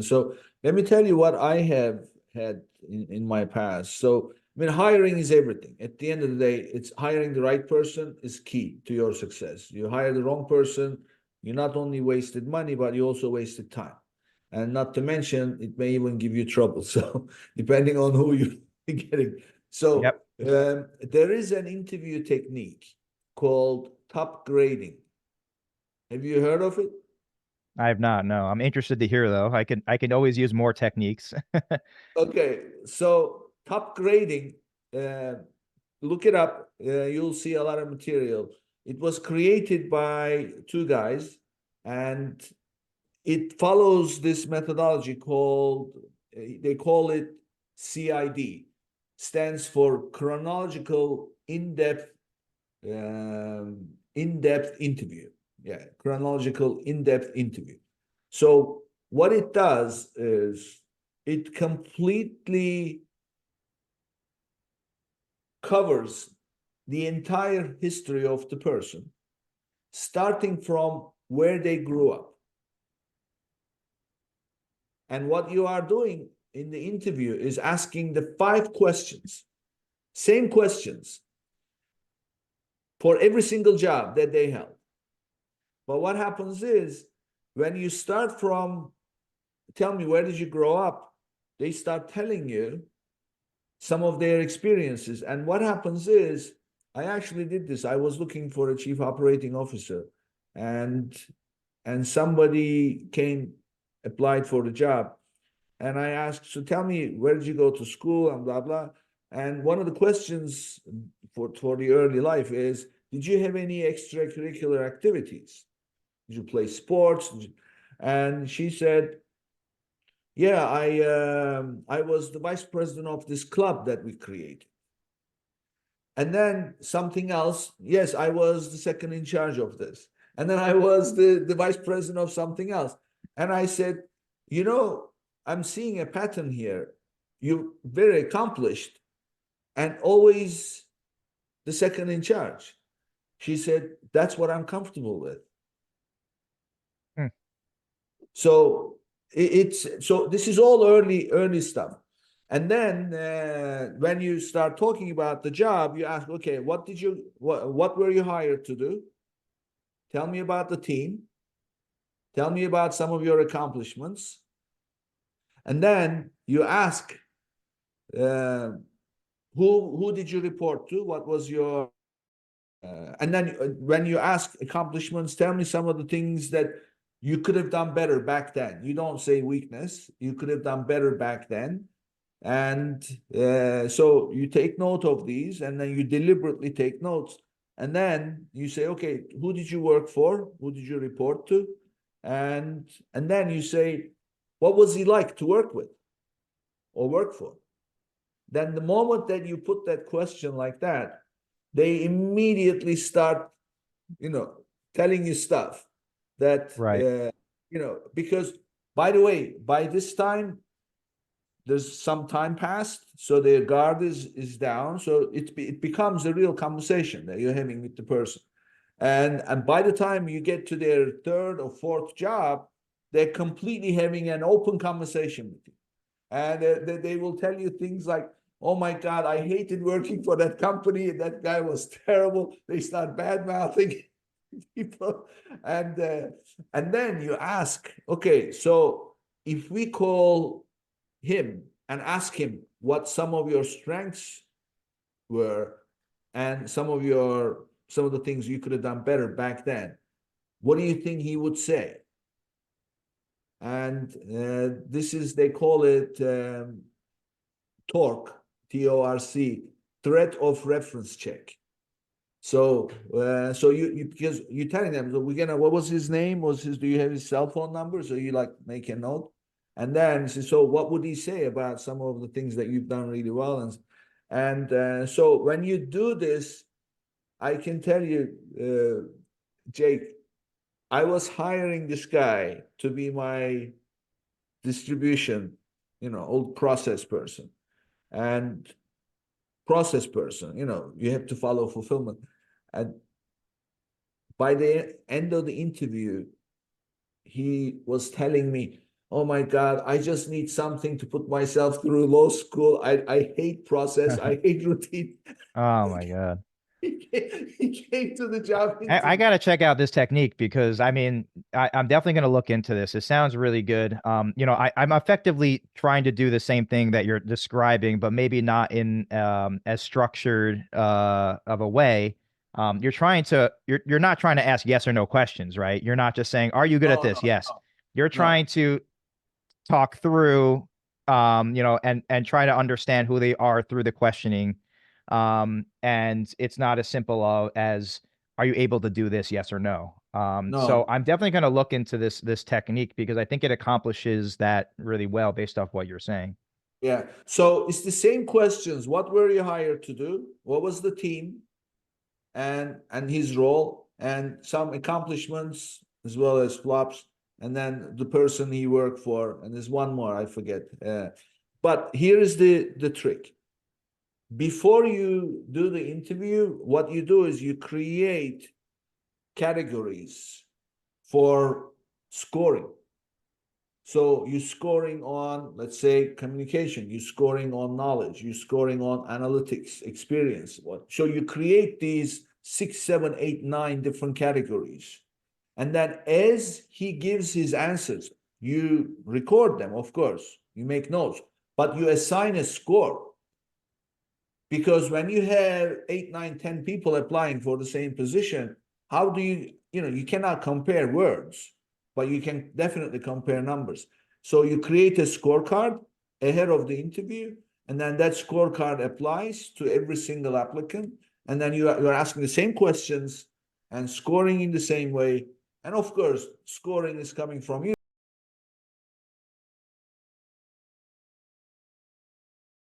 So let me tell you what I have had in my past. So, I mean, hiring is everything. At the end of the day, it's hiring the right person is key to your success. You hire the wrong person, you not only wasted money, but you also wasted time. And not to mention, it may even give you trouble. So, depending on who you're getting. So, Yep. there is an interview technique called top grading. Have you heard of it? I have not. No, I'm interested to hear though. I can always use more techniques. Okay, so top grading, uh, look it up. You'll see a lot of material. It was created by two guys, and it follows this methodology called, they call it CID, stands for chronological in-depth interview. Yeah, chronological in-depth interview. So what it does is it completely covers the entire history of the person, starting from where they grew up. And what you are doing in the interview is asking the 5 questions, same questions for every single job that they held. But what happens is when you start from, tell me, where did you grow up? They start telling you some of their experiences. And what happens is, I actually did this. I was looking for a chief operating officer, and somebody came, applied for the job, and I asked, so tell me, where did you go to school and blah blah. And one of the questions for the early life is, did you have any extracurricular activities? Did you play sports? And she said, yeah, I was the vice president of this club that we created. And then something else, yes, I was the second in charge of this. And then I was the vice president of something else. And I said, you know, I'm seeing a pattern here. You're very accomplished and always the second in charge. She said, that's what I'm comfortable with. Hmm. So so this is all early stuff. And then when you start talking about the job, you ask, okay, what were you hired to do? Tell me about the team. Tell me about some of your accomplishments. And then you ask, uh, who did you report to? What was your and then when you ask accomplishments, tell me some of the things that you could have done better back then. You don't say weakness. You could have done better back then. And so you take note of these, and then you deliberately take notes. And then you say, okay, who did you work for? Who did you report to? And then you say, what was he like to work with or work for? Then the moment that you put that question like that, they immediately start, you know, telling you stuff that, Right. because, by the way, by this time, there's some time passed, so their guard is down. So it becomes a real conversation that you're having with the person. And by the time you get to their third or fourth job, they're completely having an open conversation with you. And they will tell you things like, oh my God, I hated working for that company. That guy was terrible. They start bad mouthing people. And then you ask, okay, so if we call him and ask him what some of your strengths were and some of the things you could have done better back then, what do you think he would say? And this is, they call it TORC, TORC, threat of reference check. So so you because you're telling them, so we're gonna, what was his name? Do you have his cell phone number? So you like make a note. And then so what would he say about some of the things that you've done really well? And so when you do this, I can tell you, Jake, I was hiring this guy to be my distribution, old process person. And process person, you have to follow fulfillment. And by the end of the interview, he was telling me, oh my God, I just need something to put myself through law school. I hate process. I hate routine. Oh my God. He came to the job I interview. got to check out this technique because I mean, I'm definitely going to look into this. It sounds really good. I'm effectively trying to do the same thing that you're describing, but maybe not in as structured of a way. You're not trying to ask yes or no questions, right? You're not just saying, "Are you good at No, this?" Yes. You're no, trying to talk through, and try to understand who they are through the questioning. And it's not as simple as, are you able to do this? Yes or no. So no. I'm definitely going to look into this technique because I think it accomplishes that really well based off what you're saying. Yeah. So it's the same questions. What were you hired to do? What was the team and his role and some accomplishments as well as flops, and then the person he worked for, and there's one more I forget. But here is the trick. Before you do the interview, what you do is you create categories for scoring. So you're scoring on, let's say, communication, you're scoring on knowledge, you're scoring on analytics, experience. So you create these 6, 7, 8, 9 different categories. And then as he gives his answers, you record them, of course, you make notes, but you assign a score. Because when you have 8, 9, 10 people applying for the same position, how do you cannot compare words, but you can definitely compare numbers. So you create a scorecard ahead of the interview, and then that scorecard applies to every single applicant. And then you're asking the same questions and scoring in the same way. And of course, scoring is coming from you.